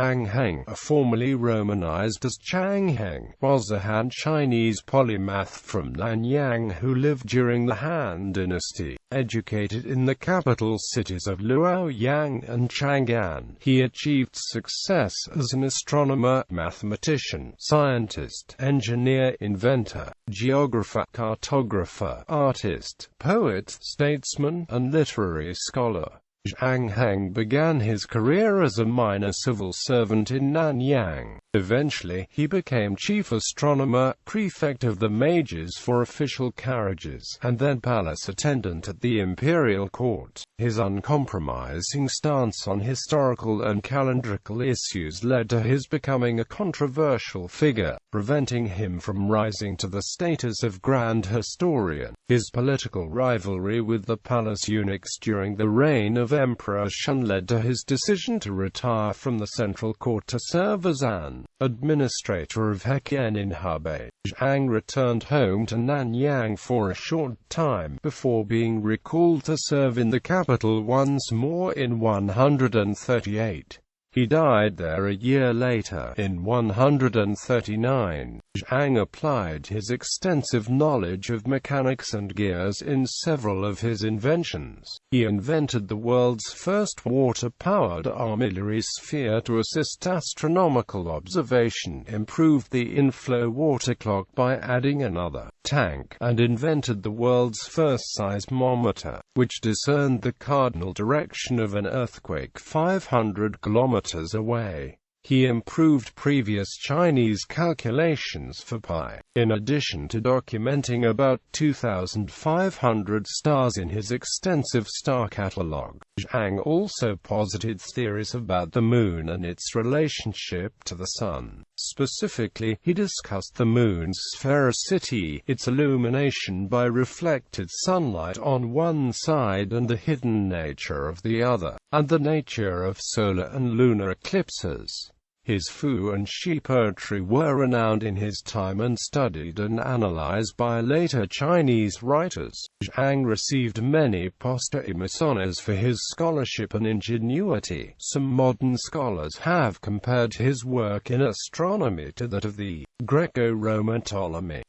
Zhang Heng, formerly romanized as Chang Heng, was a Han Chinese polymath from Nanyang who lived during the Han dynasty. Educated in the capital cities of Luoyang and Chang'an, he achieved success as an astronomer, mathematician, scientist, engineer, inventor, geographer, cartographer, artist, poet, statesman, and literary scholar. Zhang Heng began his career as a minor civil servant in Nanyang. Eventually, he became Chief Astronomer, Prefect of the Mages for official Carriages, and then Palace Attendant at the imperial court. His uncompromising stance on historical and calendrical issues led to his becoming a controversial figure, preventing him from rising to the status of grand historian. His political rivalry with the palace eunuchs during the reign of Emperor Shun led to his decision to retire from the central court to serve as an administrator of Hekian in Hebei. Zhang returned home to Nanyang for a short time, before being recalled to serve in the capital once more in 138. He died there a year later, in 139. Zhang applied his extensive knowledge of mechanics and gears in several of his inventions. He invented the world's first water-powered armillary sphere to assist astronomical observation, improved the inflow water clock by adding another tank, and invented the world's first seismometer, which discerned the cardinal direction of an earthquake 500 kilometers away. He improved previous Chinese calculations for pi, in addition to documenting about 2,500 stars in his extensive star catalogue. Zhang also posited theories about the moon and its relationship to the sun. Specifically, he discussed the moon's sphericity, its illumination by reflected sunlight on one side and the hidden nature of the other, and the nature of solar and lunar eclipses. His Fu and Shi poetry were renowned in his time and studied and analyzed by later Chinese writers. Zhang received many posthumous honors for his scholarship and ingenuity. Some modern scholars have compared his work in astronomy to that of the Greco-Roman Ptolemy.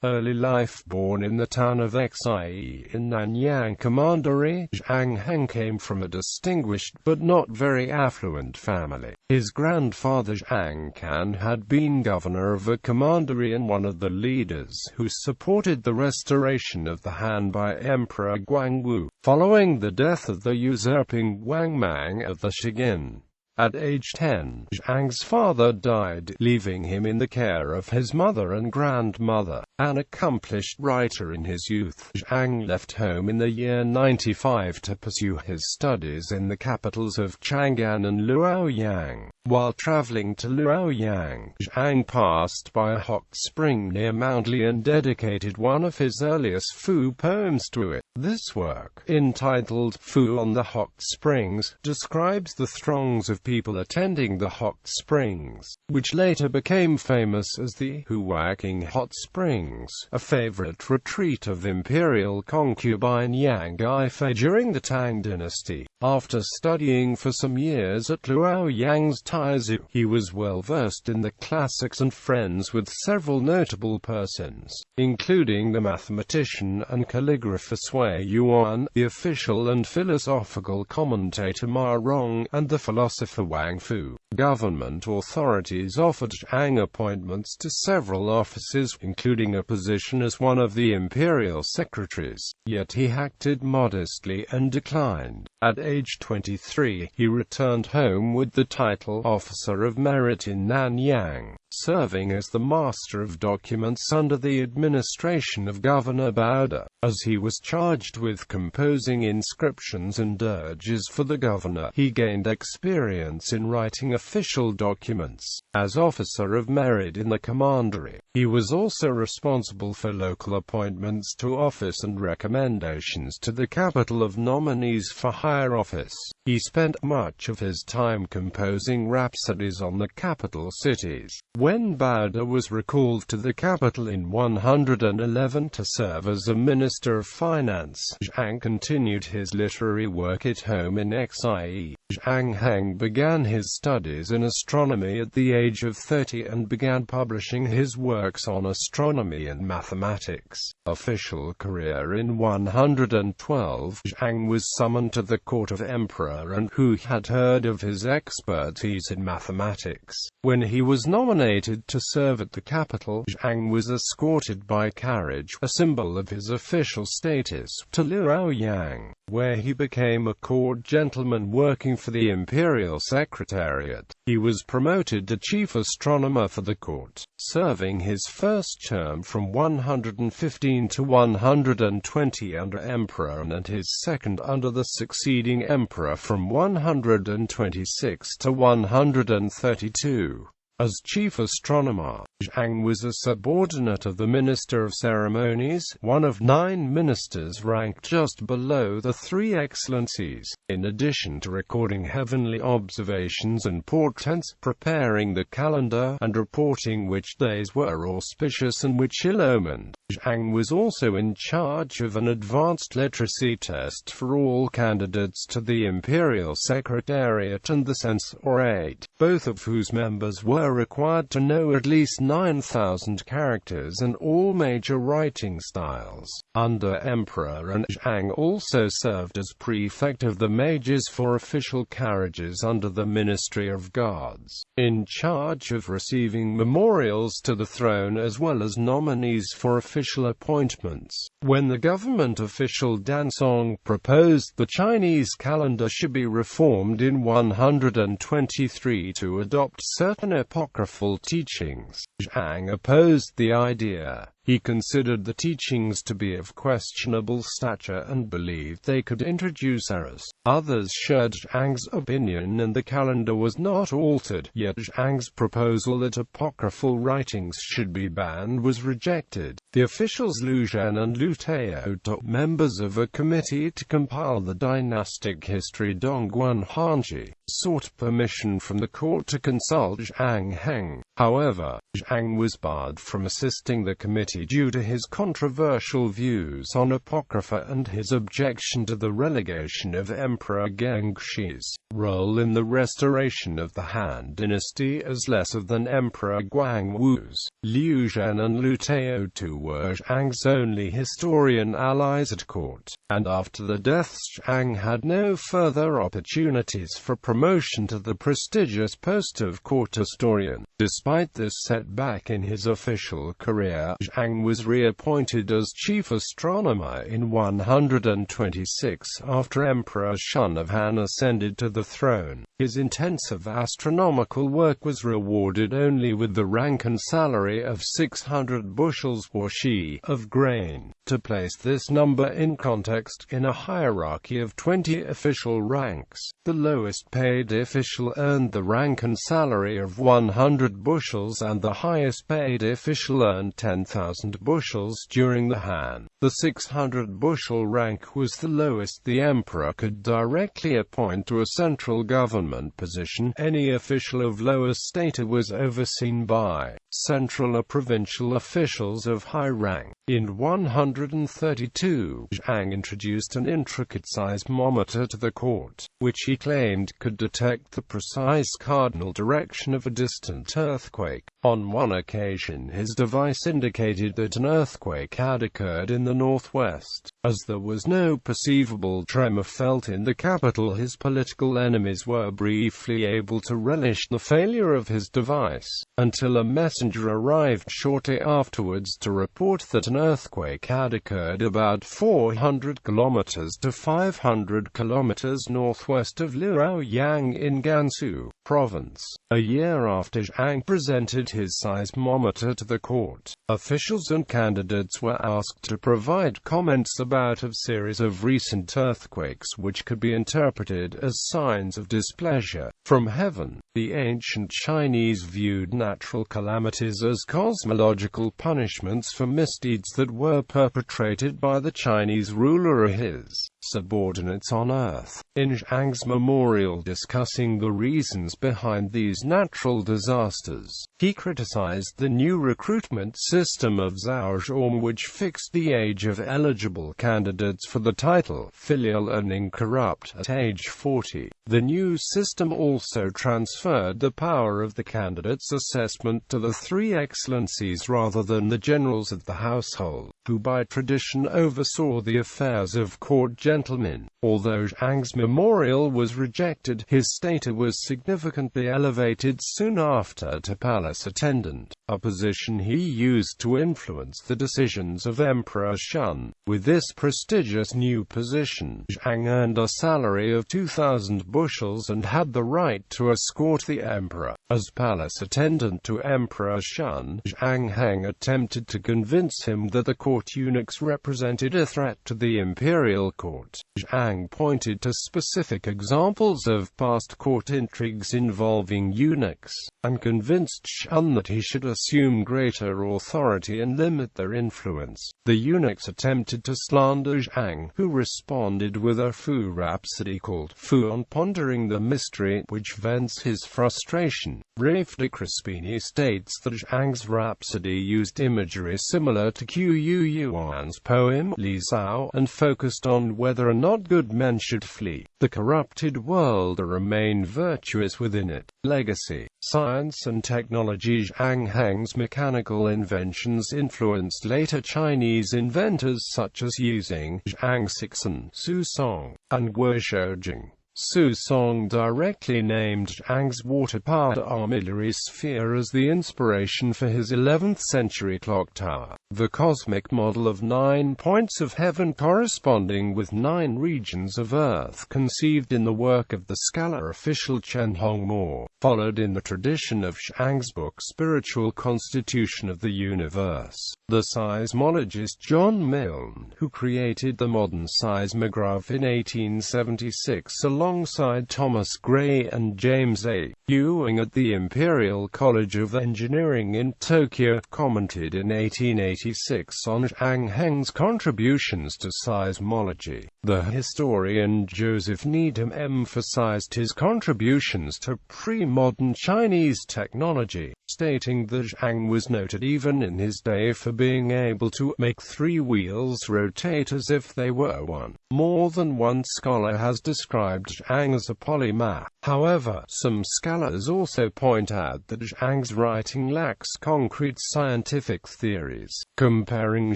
Early life. Born in the town of Xie in Nanyang Commandery, Zhang Heng came from a distinguished but not very affluent family. His grandfather Zhang Can had been governor of a commandery and one of the leaders who supported the restoration of the Han by Emperor Guangwu, following the death of the usurping Wang Mang of the Shigin. At age 10, Zhang's father died, leaving him in the care of his mother and grandmother. An accomplished writer in his youth, Zhang left home in the year 95 to pursue his studies in the capitals of Chang'an and Luoyang. While traveling to Luoyang, Zhang passed by a hot spring near Mount Li and dedicated one of his earliest Fu poems to it. This work, entitled Fu on the Hot Springs, describes the throngs of people attending the hot springs, which later became famous as the Huaking Hot Springs, a favorite retreat of imperial concubine Yang Guifei during the Tang dynasty. After studying for some years at Luoyang's Taizu, he was well versed in the classics and friends with several notable persons, including the mathematician and calligrapher Sui Yuan, the official and philosophical commentator Ma Rong, and the philosopher Wang Fu. Government authorities offered Zhang appointments to several offices, including a position as one of the imperial secretaries, yet he acted modestly and declined. At age 23, he returned home with the title Officer of Merit in Nanyang, serving as the Master of Documents under the administration of Governor Bauda. As he was charged with composing inscriptions and dirges for the governor, he gained experience in writing official documents. As Officer of Merit in the Commandery, he was also responsible for local appointments to office and recommendations to the capital of nominees for higher office. He spent much of his time composing rhapsodies on the capital cities. When Baude was recalled to the capital in 111 to serve as a minister of finance, Zhang continued his literary work at home in exile. Zhang Heng began his studies in astronomy at the age of 30 and began publishing his works on astronomy and mathematics. Official career. In 112, Zhang was summoned to the court of Emperor and who had heard of his expertise in mathematics. When he was nominated to serve at the capital, Zhang was escorted by carriage, a symbol of his official status, to Luoyang, where he became a court gentleman working for the imperial secretariat. He was promoted to chief astronomer for the court, serving his first term from 115 to 120 under Emperor and his second under the succeeding emperor from 126 to 132. As chief astronomer, Zhang was a subordinate of the Minister of Ceremonies, one of 9 ministers ranked just below the 3 excellencies. In addition to recording heavenly observations and portents, preparing the calendar, and reporting which days were auspicious and which ill-omened, Zhang was also in charge of an advanced literacy test for all candidates to the Imperial Secretariat and the Censorate, both of whose members were required to know at least 9,000 characters and all major writing styles. Under Emperor, and Zhang also served as prefect of the mages for official carriages under the Ministry of Guards, in charge of receiving memorials to the throne as well as nominees for official appointments. When the government official Dan Song proposed the Chinese calendar should be reformed in 123 to adopt certain apocryphal teachings, Zhang opposed the idea. He considered the teachings to be of questionable stature and believed they could introduce errors. Others shared Zhang's opinion and the calendar was not altered, yet Zhang's proposal that apocryphal writings should be banned was rejected. The officials Lu Zhen and Lu Tao, members of a committee to compile the dynastic history Dongguan Hanji, sought permission from the court to consult Chang Heng. However, Zhang was barred from assisting the committee due to his controversial views on apocrypha and his objection to the relegation of Emperor Gengxi's role in the restoration of the Han dynasty as lesser than Emperor Guangwu's. Liu Zhen and Lu Tao too were Zhang's only historian allies at court, and after the deaths Zhang had no further opportunities for promotion to the prestigious post of court historian. Despite this setback in his official career, Zhang was reappointed as chief astronomer in 126 after Emperor Shun of Han ascended to the throne. His intensive astronomical work was rewarded only with the rank and salary of 600 bushels (shi) of grain. To place this number in context, in a hierarchy of 20 official ranks, the lowest paid official earned the rank and salary of 100 bushels and the highest paid official earned 10,000 bushels during the Han. The 600 bushel rank was the lowest the emperor could directly appoint to a central government position. Any official of lower stature was overseen by central or provincial officials of high rank. In 132, Zhang introduced an intricate seismometer to the court, which he claimed could detect the precise cardinal direction of a distant earthquake. On one occasion his device indicated that an earthquake had occurred in the northwest. As there was no perceivable tremor felt in the capital, his political enemies were briefly able to relish the failure of his device, until a messenger arrived shortly afterwards to report that an earthquake had occurred about 400 kilometers to 500 kilometers northwest of Luoyang in Gansu province. A year after Zhang presented his seismometer to the court, officials and candidates were asked to provide comments about a series of recent earthquakes which could be interpreted as signs of displeasure from heaven. The ancient Chinese viewed natural calamities as cosmological punishments for misdeeds that were perpetrated by the Chinese ruler or his subordinates on Earth. In Zhang's memorial discussing the reasons behind these natural disasters, he criticized the new recruitment system of Zhao Zhong, which fixed the age of eligible candidates for the title filial and incorrupt at age 40. The new system also transferred the power of the candidate's assessment to the three excellencies rather than the generals of the household, who by tradition oversaw the affairs of court gentlemen. Although Zhang's memorial was rejected, his status was significantly elevated soon after to Palace Attendant, a position he used to influence the decisions of Emperor Shun. With this prestigious new position, Zhang earned a salary of 2,000 bushels and had the right to escort the emperor. As Palace Attendant to Emperor Shun, Zhang Heng attempted to convince him that the court eunuchs represented a threat to the imperial court. Zhang pointed to specific examples of past court intrigues involving eunuchs, and convinced Shun that he should assume greater authority and limit their influence. The eunuchs attempted to slander Zhang, who responded with a Fu rhapsody called Fu on pondering the mystery, which vents his frustration. Rafe de Crespini states that Zhang's rhapsody used imagery similar to Qu Yuan's poem Li Zhao, and focused on whether or not good men should flee the corrupted world or remain virtuous within it. Legacy. Science and technology. Zhang Heng's mechanical inventions influenced later Chinese inventors such as Yuzheng, Zhang Sixan, Su Song, and Guo Shoujing. Su Song directly named Zhang's water-powered armillary sphere as the inspiration for his 11th-century clock tower. The cosmic model of 9 points of heaven corresponding with 9 regions of Earth, conceived in the work of the scholar official Chen Hongmo, followed in the tradition of Zhang's book Spiritual Constitution of the Universe. The seismologist John Milne, who created the modern seismograph in 1876 alongside Thomas Gray and James A. Ewing at the Imperial College of Engineering in Tokyo, commented in 1886 on Zhang Heng's contributions to seismology. The historian Joseph Needham emphasized his contributions to pre-modern Chinese technology, stating that Zhang was noted even in his day for being able to make 3 wheels rotate as if they were one. More than one scholar has described Zhang as a polymath. However, some scholars also point out that Zhang's writing lacks concrete scientific theories. Comparing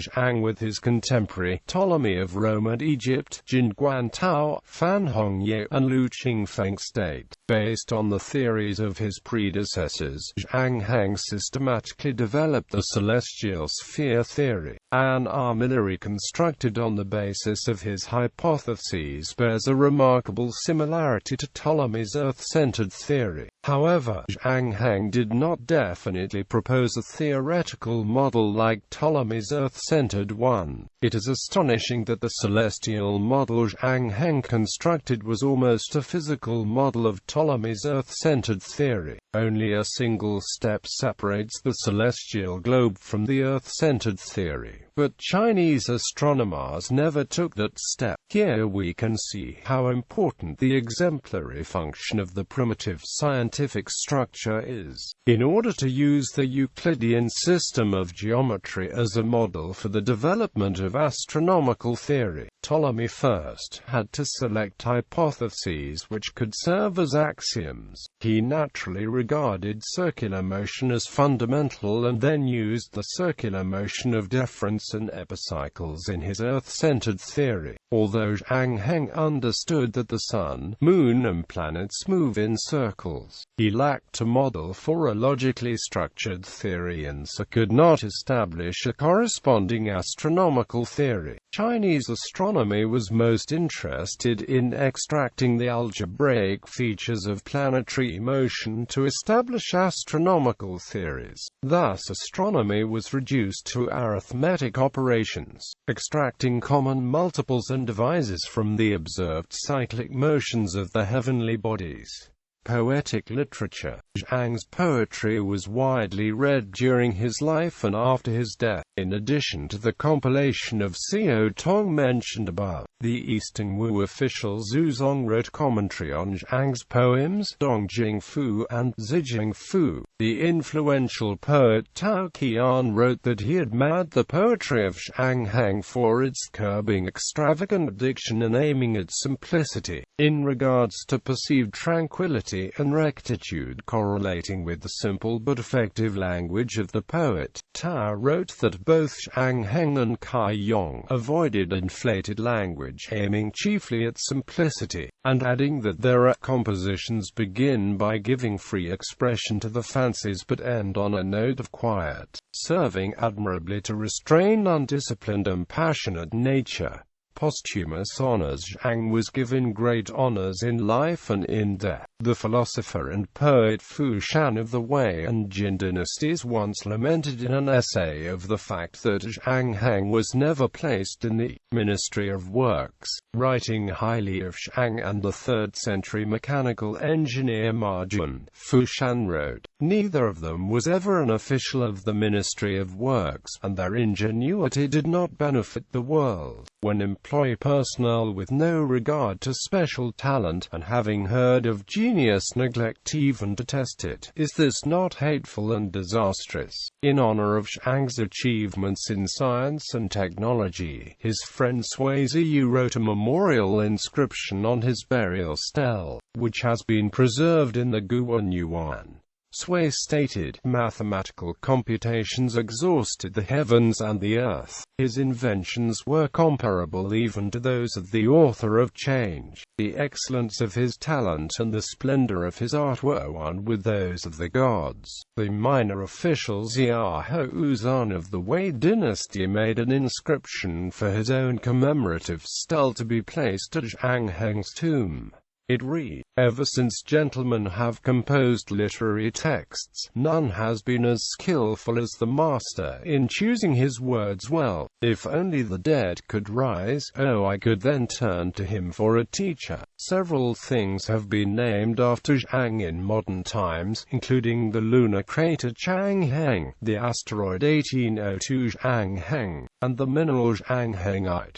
Zhang with his contemporary, Ptolemy of Rome and Egypt, Jin Guantao, Fan Hongye, and Lu Qingfeng state, based on the theories of his predecessors, Zhang Heng systematically developed the celestial sphere theory. An armillary constructed on the basis of his hypotheses bears a remarkable similarity to Ptolemy's Earth-centered theory. However, Zhang Heng did not definitely propose a theoretical model like Ptolemy's Earth-centered one. It is astonishing that the celestial model Zhang Heng constructed was almost a physical model of Ptolemy's Earth-centered theory. Only a single step separates the celestial globe from the Earth-centered theory, but Chinese astronomers never took that step. Here we can see how important the exemplary function of the primitive scientific structure is. In order to use the Euclidean system of geometry as a model for the development of astronomical theory, Ptolemy first had to select hypotheses which could serve as axioms. He naturally regarded circular motion as fundamental and then used the circular motion of deference and epicycles in his Earth-centered theory. Although Zhang Heng understood that the Sun, Moon and planets move in circles, he lacked a model for a logically structured theory and so could not establish a corresponding astronomical theory. Chinese astronomy was most interested in extracting the algebraic features of planetary motion to establish astronomical theories. Thus astronomy was reduced to arithmetic operations, extracting common multiples and divisors from the observed cyclic motions of the heavenly bodies. Poetic literature. Zhang's poetry was widely read during his life and after his death. In addition to the compilation of Xiao Tong mentioned above, The Eastern Wu official Zhu Zong wrote commentary on Zhang's poems, Dongjing Fu and Zijing Fu. The influential poet Tao Qian wrote that he admired the poetry of Chang Heng for its curbing extravagant diction and aiming at simplicity, in regards to perceived tranquility and rectitude correlating with the simple but effective language of the poet. Tao wrote that both Chang Heng and Kai Yong avoided inflated language, aiming chiefly at simplicity, and adding that their compositions begin by giving free expression to the fancies but end on a note of quiet, serving admirably to restrain undisciplined and passionate nature. Posthumous honors. Zhang was given great honors in life and in death. The philosopher and poet Fu Shan of the Wei and Jin dynasties once lamented in an essay of the fact that Zhang Heng was never placed in the Ministry of Works. Writing highly of Zhang and the 3rd century mechanical engineer Ma Jun, Fu Shan wrote, "Neither of them was ever an official of the Ministry of Works, and their ingenuity did not benefit the world. When employ personnel with no regard to special talent, and having heard of genius neglect even to test it. Is this not hateful and disastrous?" In honor of Zhang's achievements in science and technology, his friend Sui Ziyu wrote a memorial inscription on his burial stele, which has been preserved in the Guan Yuan. Sui stated, "Mathematical computations exhausted the heavens and the earth. His inventions were comparable even to those of the author of Change. The excellence of his talent and the splendor of his art were one with those of the gods." The minor official Xia Houzan of the Wei dynasty made an inscription for his own commemorative stele to be placed at Zhang Heng's tomb. It read, "Ever since gentlemen have composed literary texts, none has been as skillful as the master in choosing his words well. If only the dead could rise, oh, I could then turn to him for a teacher." Several things have been named after Zhang in modern times, including the lunar crater Chang Heng, the asteroid 1802 Zhang Heng, and the mineral Zhang Hengite.